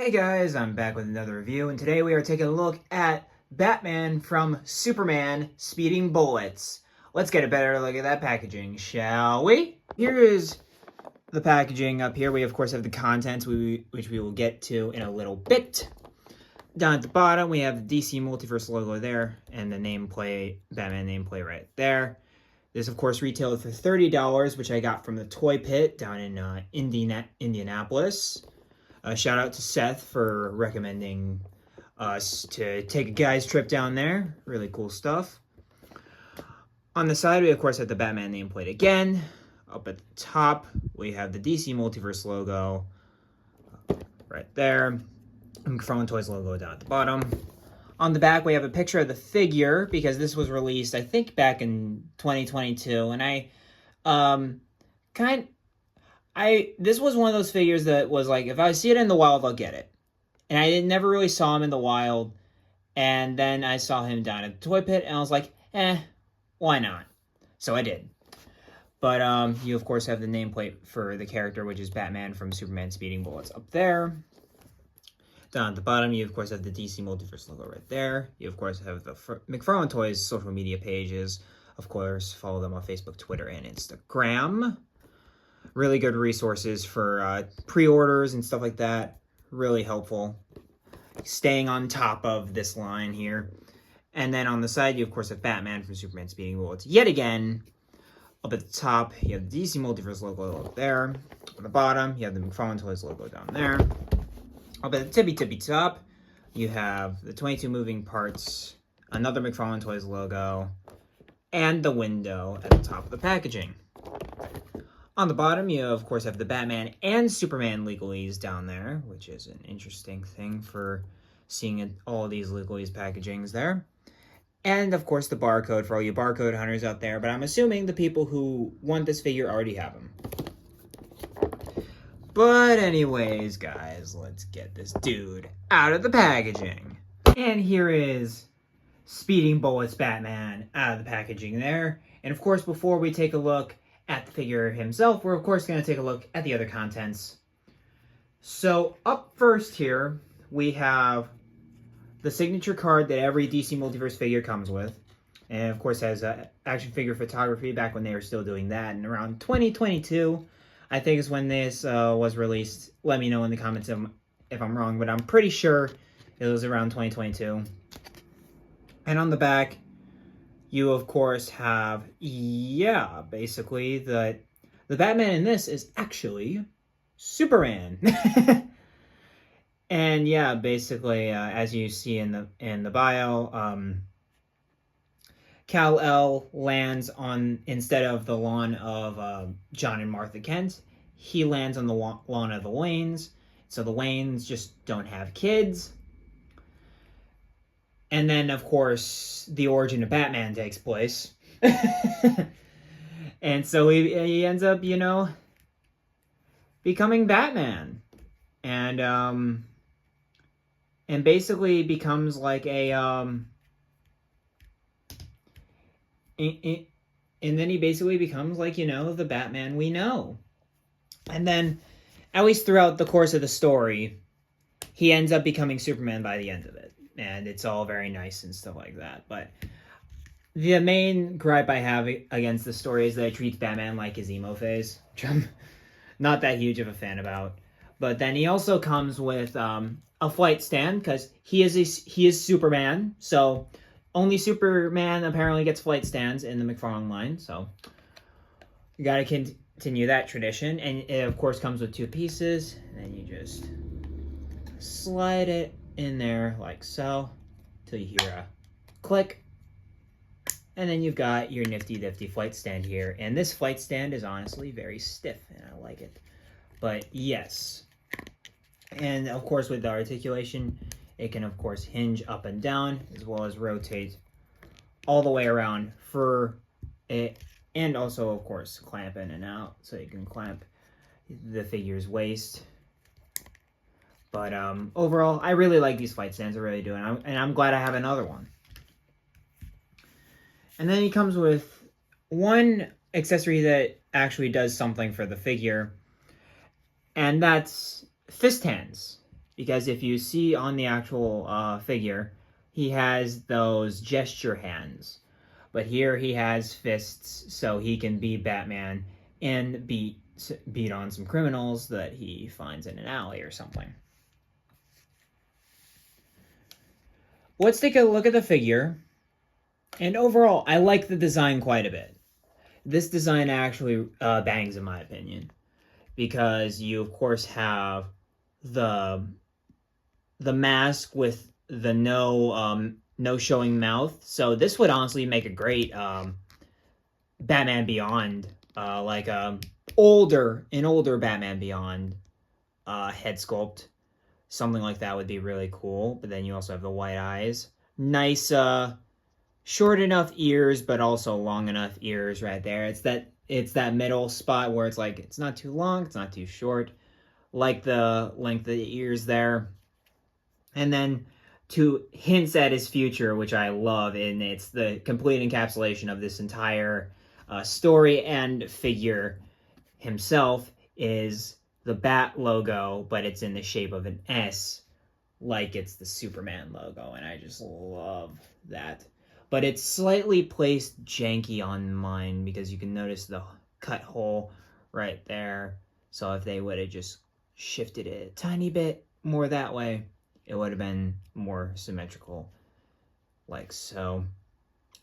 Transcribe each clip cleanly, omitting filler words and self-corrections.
Hey guys, I'm back with another review, and today we are taking a look at Batman from Superman Speeding Bullets. Let's get a better look at that packaging, shall we? Here is the packaging. Up here we of course have the contents, which we will get to in a little bit. Down at the bottom we have the DC Multiverse logo there, and the nameplate, Batman nameplate right there. This of course retailed for $30, which I got from the Toy Pit down in Indianapolis. Shout out to Seth for recommending us to take a guy's trip down there. Really cool stuff. On the side, we of course have the Batman nameplate again. Up at the top, we have the DC Multiverse logo right there. McFarlane Toys logo down at the bottom. On the back, we have a picture of the figure because this was released, I think, back in 2022, and this was one of those figures that was like, if I see it in the wild, I'll get it. And I never really saw him in the wild. And then I saw him down at the Toy Pit, and I was like, why not? So I did. But you, of course, have the nameplate for the character, which is Batman from Superman Speeding Bullets up there. Down at the bottom, you, of course, have the DC Multiverse logo right there. You, of course, have the McFarlane Toys social media pages. Of course, follow them on Facebook, Twitter, and Instagram. Really good resources for pre-orders and stuff like that. Really helpful. Staying on top of this line here. And then on the side, you of course have Batman from Superman Speeding Bullets. Yet again, up at the top, you have the DC Multiverse logo up there. On the bottom, you have the McFarlane Toys logo down there. Up at the tippy top, you have the 22 moving parts, another McFarlane Toys logo, and the window at the top of the packaging. On the bottom, you of course have the Batman and Superman legalese down there, which is an interesting thing for seeing all these legalese packagings there. And of course the barcode for all you barcode hunters out there, but I'm assuming the people who want this figure already have them. But anyways, guys, let's get this dude out of the packaging. And here is Speeding Bullets Batman out of the packaging there. And of course, before we take a look at the figure himself, we're of course going to take a look at the other contents. So up first here, we have the signature card that every DC Multiverse figure comes with. And of course has action figure photography back when they were still doing that. And around 2022, I think is when this was released. Let me know in the comments if I'm wrong, but I'm pretty sure it was around 2022. And on the back, you of course have, basically the Batman in this is actually Superman. And yeah, basically, as you see in the bio, Kal-El lands on, instead of the lawn of John and Martha Kent, he lands on the lawn of the Waynes. So the Waynes just don't have kids. And then, of course, the origin of Batman takes place. And so he ends up, becoming Batman. And basically becomes like a, and then he basically becomes like, the Batman we know. And then, at least throughout the course of the story, he ends up becoming Superman by the end of it. And it's all very nice and stuff like that. But the main gripe I have against the story is that it treats Batman like his emo phase, which I'm not that huge of a fan about. But then he also comes with a flight stand, because he is Superman. So only Superman apparently gets flight stands in the McFarlane line. So you got to continue that tradition. And it, of course, comes with two pieces. And then you just slide it in there like so till you hear a click, and then you've got your nifty flight stand here. And this flight stand is honestly very stiff and I like it. But yes, and of course with the articulation, it can of course hinge up and down as well as rotate all the way around for it, and also of course clamp in and out, so you can clamp the figure's waist. But overall, I really like these flight stands. I really do. And I'm glad I have another one. And then he comes with one accessory that actually does something for the figure. And that's fist hands. because if you see on the actual figure, he has those gesture hands. But here he has fists, so he can be Batman and beat on some criminals that he finds in an alley or something. Let's take a look at the figure. And overall, I like the design quite a bit. This design actually bangs, in my opinion, because you, of course, have the mask with the no showing mouth. So this would honestly make a great Batman Beyond, like an older Batman Beyond head sculpt. Something like that would be really cool. But then you also have the white eyes. Nice, short enough ears, but also long enough ears right there. It's that middle spot where it's like, it's not too long, it's not too short. Like the length of the ears there. And then to hints at his future, which I love, and it's the complete encapsulation of this entire story and figure himself, is the Bat logo, but it's in the shape of an S, like it's the Superman logo, and I just love that. But it's slightly placed janky on mine, because you can notice the cut hole right there. So if they would have just shifted it a tiny bit more that way, it would have been more symmetrical, like so.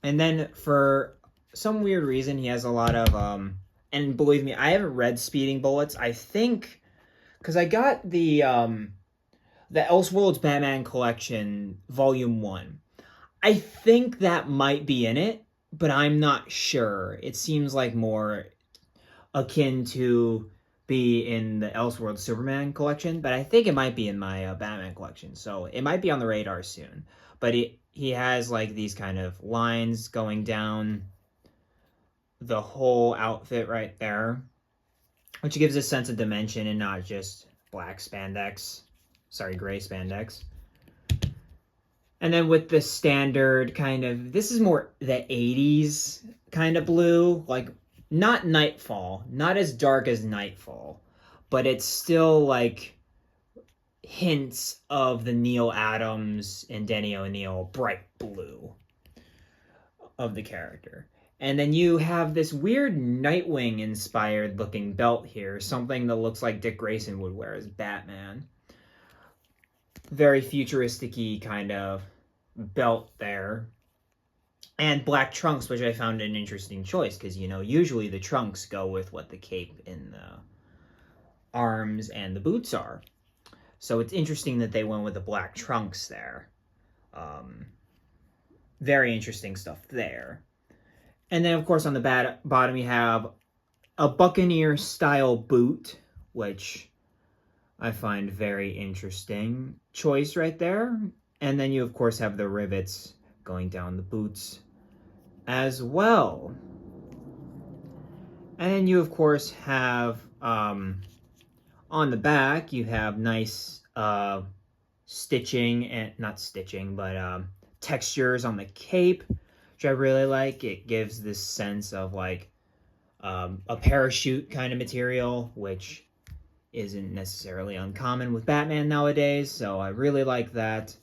And then for some weird reason, he has a lot of and believe me, I haven't read Speeding Bullets. I think because I got the Elseworlds Batman Collection Volume 1. I think that might be in it, but I'm not sure. It seems like more akin to be in the Elseworlds Superman collection, but I think it might be in my Batman collection, so it might be on the radar soon. But he has like these kind of lines going down the whole outfit right there, which gives a sense of dimension and not just gray spandex. And then with the standard kind of, this is more the 80s kind of blue, like not Nightfall, not as dark as Nightfall, but it's still like hints of the Neil Adams and Denny O'Neil bright blue of the character. And then you have this weird Nightwing inspired looking belt here, something that looks like Dick Grayson would wear as Batman. Very futuristic-y kind of belt there. And black trunks, which I found an interesting choice, because, you know, usually the trunks go with what the cape and the arms and the boots are. So it's interesting that they went with the black trunks there. Very interesting stuff there. And then, of course, on the bottom, you have a Buccaneer-style boot, which I find very interesting choice right there. And then you, of course, have the rivets going down the boots as well. And then you, of course, have, on the back, you have nice stitching, and not stitching, but textures on the cape, which I really like. It gives this sense of like a parachute kind of material, which isn't necessarily uncommon with Batman nowadays, so I really like that.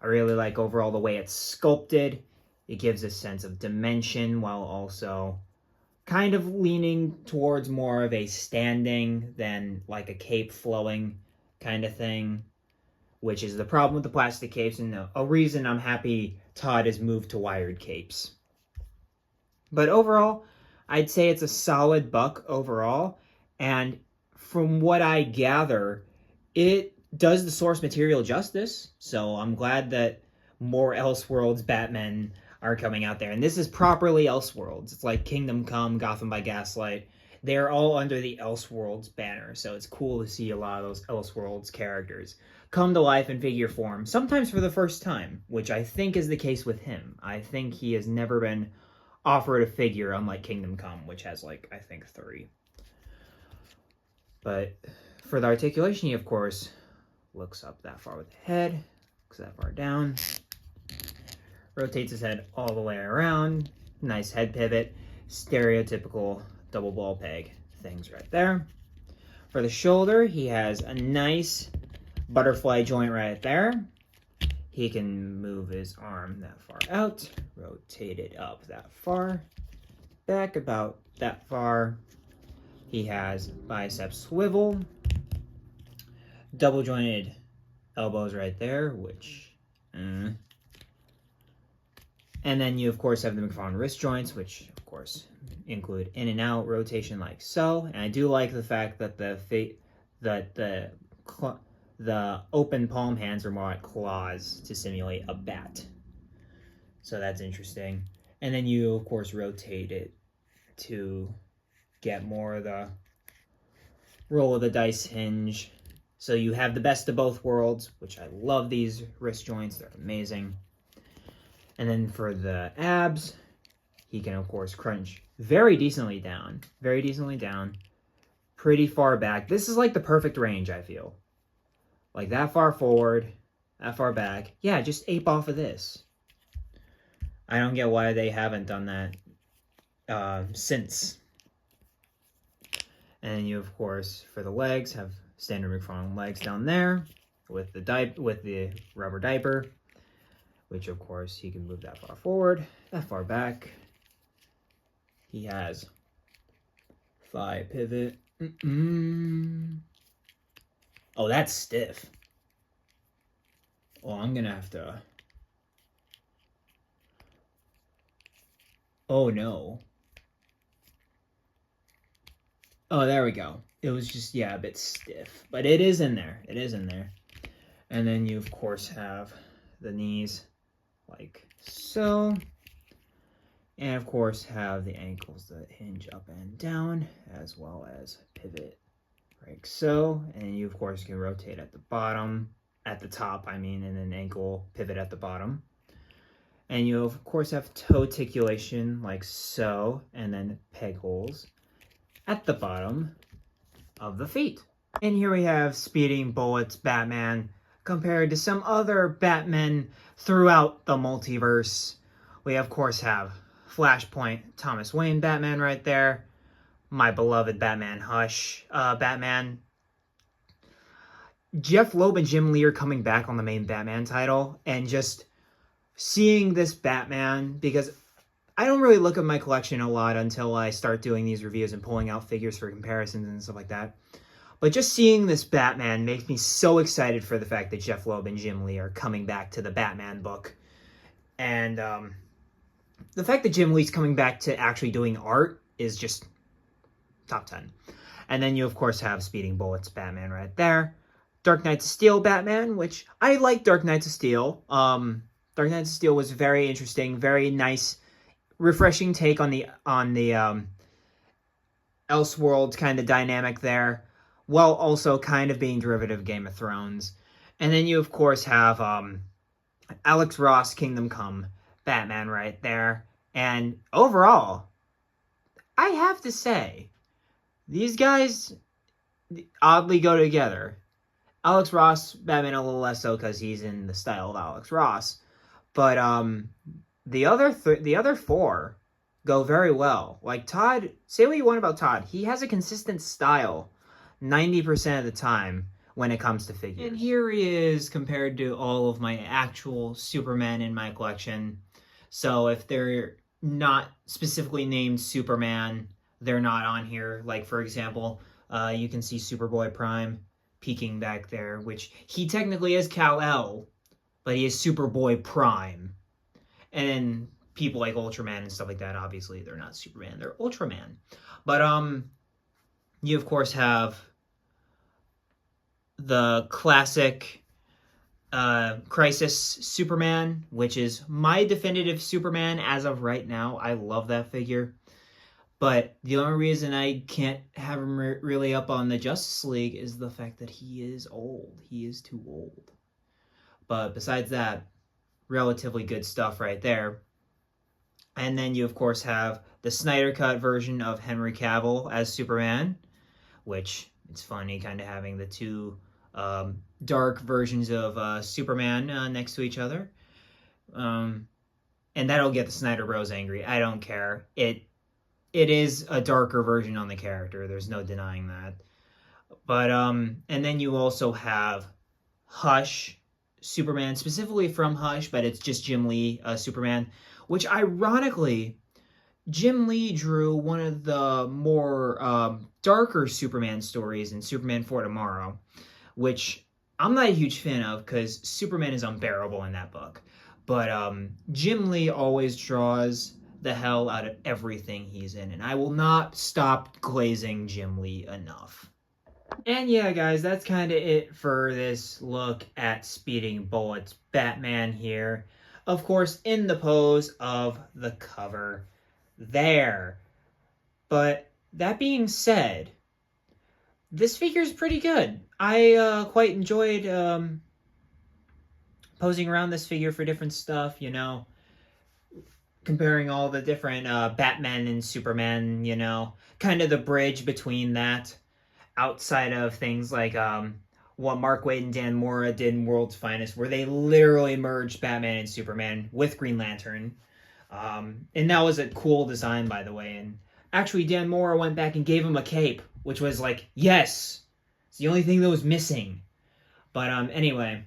I really like overall the way it's sculpted. It gives a sense of dimension while also kind of leaning towards more of a standing than like a cape flowing kind of thing, which is the problem with the plastic capes, and a reason I'm happy Todd has moved to wired capes. But overall, I'd say it's a solid buck overall, and from what I gather, it does the source material justice, so I'm glad that more Elseworlds Batmen are coming out there. And this is properly Elseworlds. It's like Kingdom Come, Gotham by Gaslight. They're all under the Elseworlds banner, so it's cool to see a lot of those Elseworlds characters come to life in figure form, sometimes for the first time, which I think is the case with him. I think he has never been offered a figure, unlike Kingdom Come, which has, like, I think 3. But for the articulation, he, of course, looks up that far with the head, looks that far down, rotates his head all the way around, nice head pivot, stereotypical double ball peg things right there. For the shoulder, he has a nice butterfly joint right there. He can move his arm that far out, rotate it up that far, back about that far. He has bicep swivel, double jointed elbows right there, which... And then you, of course, have the McFarlane wrist joints, which, of course, include in and out rotation like so. And I do like the fact that the open palm hands are more like claws to simulate a bat. So that's interesting. And then you, of course, rotate it to get more of the roll of the dice hinge. So you have the best of both worlds, which I love these wrist joints. They're amazing. And then for the abs, he can, of course, crunch very decently down, pretty far back. This is like the perfect range, I feel. Like that far forward, that far back. Yeah, just ape off of this. I don't get why they haven't done that since. And you, of course, for the legs, have standard McFarlane legs down there with the rubber diaper, which, of course, he can move that far forward, that far back. He has thigh pivot. Oh, that's stiff. Oh, I'm going to have to... Oh, no. Oh, there we go. It was just, yeah, a bit stiff. But it is in there. It is in there. And then you, of course, have the knees like so. And, of course, have the ankles that hinge up and down, as well as pivot like so. And you, of course, can rotate at the bottom, at the top, I mean, and then ankle pivot at the bottom. And you, of course, have toe articulation like so, and then peg holes at the bottom of the feet. And here we have Speeding Bullets Batman compared to some other Batmen throughout the multiverse. We, of course, have Flashpoint Thomas Wayne Batman right there. My beloved Batman Hush Batman. Jeff Loeb and Jim Lee are coming back on the main Batman title, and just seeing this Batman, because I don't really look at my collection a lot until I start doing these reviews and pulling out figures for comparisons and stuff like that. But just seeing this Batman makes me so excited for the fact that Jeff Loeb and Jim Lee are coming back to the Batman book. And the fact that Jim Lee's coming back to actually doing art is just top 10. And then you, of course, have Speeding Bullets Batman right there. Dark Knights of Steel Batman, which I like Dark Knights of Steel. Dark Knights of Steel was very interesting, very nice, refreshing take on the Elseworld kind of dynamic there, while also kind of being derivative of Game of Thrones. And then you, of course, have Alex Ross Kingdom Come Batman right there. And overall, I have to say, these guys oddly go together. Alex Ross Batman a little less so because he's in the style of Alex Ross. But the other four go very well. Like Todd, say what you want about Todd. He has a consistent style 90% of the time when it comes to figures. And here he is compared to all of my actual Superman in my collection. So if they're not specifically named Superman, they're not on here. Like, for example, you can see Superboy Prime peeking back there, which he technically is Kal-El, but he is Superboy Prime. And then people like Ultraman and stuff like that, obviously, they're not Superman, they're Ultraman. But you, of course, have the classic Crisis Superman, which is my definitive Superman as of right now. I love that figure. But the only reason I can't have him really up on the Justice League is the fact that he is old. He is too old. But besides that, relatively good stuff right there. And then you, of course, have the Snyder Cut version of Henry Cavill as Superman, which it's funny kind of having the two dark versions of Superman next to each other. And that'll get the Snyder Bros angry. I don't care. It is a darker version on the character. There's no denying that. But and then you also have Hush Superman, specifically from Hush, but it's just Jim Lee Superman, which ironically, Jim Lee drew one of the more darker Superman stories in Superman for Tomorrow, which I'm not a huge fan of because Superman is unbearable in that book. But Jim Lee always draws the hell out of everything he's in, and I will not stop glazing Jim Lee enough. And yeah, guys, that's kind of it for this look at Speeding Bullets Batman here. Of course, in the pose of the cover there. But that being said, this figure is pretty good. I quite enjoyed posing around this figure for different stuff, you know, comparing all the different Batman and Superman, you know, kind of the bridge between that, outside of things like what Mark Waid and Dan Mora did in World's Finest, where they literally merged Batman and Superman with Green Lantern. And that was a cool design, by the way. And actually, Dan Mora went back and gave him a cape, which was like, yes, it's the only thing that was missing. But anyway,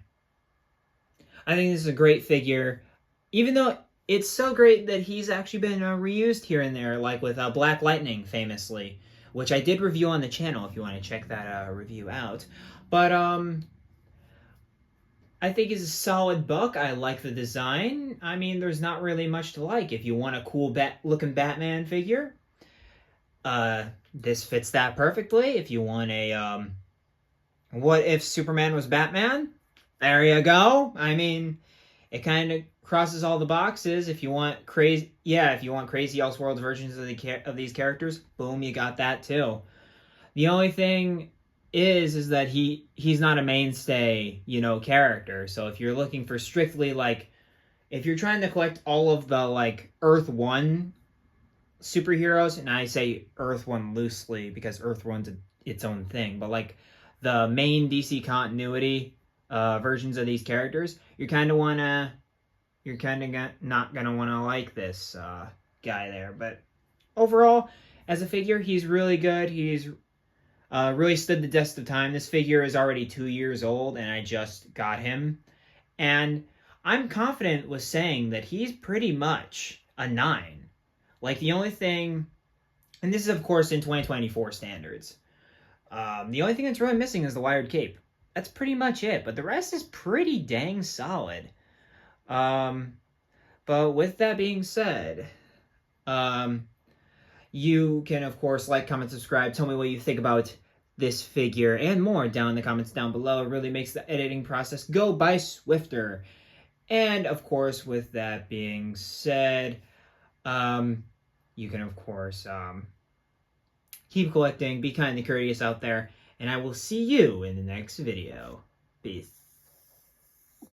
I think this is a great figure, even though it's so great that he's actually been reused here and there, like with Black Lightning, famously, which I did review on the channel if you want to check that review out. But I think it's a solid book. I like the design. I mean, there's not really much to like. If you want a cool looking Batman figure, this fits that perfectly. If you want a what if Superman was Batman? There you go. I mean, it kind of crosses all the boxes. If you want crazy, yeah, if you want crazy Elseworlds versions of these characters, boom, you got that too. The only thing is that he's not a mainstay, you know, character. So if you're looking for strictly like, if you're trying to collect all of the like Earth 1 superheroes, and I say Earth 1 loosely because Earth 1's its own thing, but like the main DC continuity versions of these characters, you're kind of not gonna wanna like this guy there. But overall, as a figure, he's really good. He's really stood the test of time. This figure is already 2 years old, and I just got him. And I'm confident with saying that he's pretty much a 9. Like, the only thing, and this is, of course, in 2024 standards, the only thing that's really missing is the wired cape. That's pretty much it, but the rest is pretty dang solid. But with that being said, you can, of course, like, comment, subscribe. Tell me what you think about this figure and more down in the comments down below. It really makes the editing process go by swifter. And, of course, with that being said, you can, of course, keep collecting. Be kind and courteous out there. And I will see you in the next video. Peace.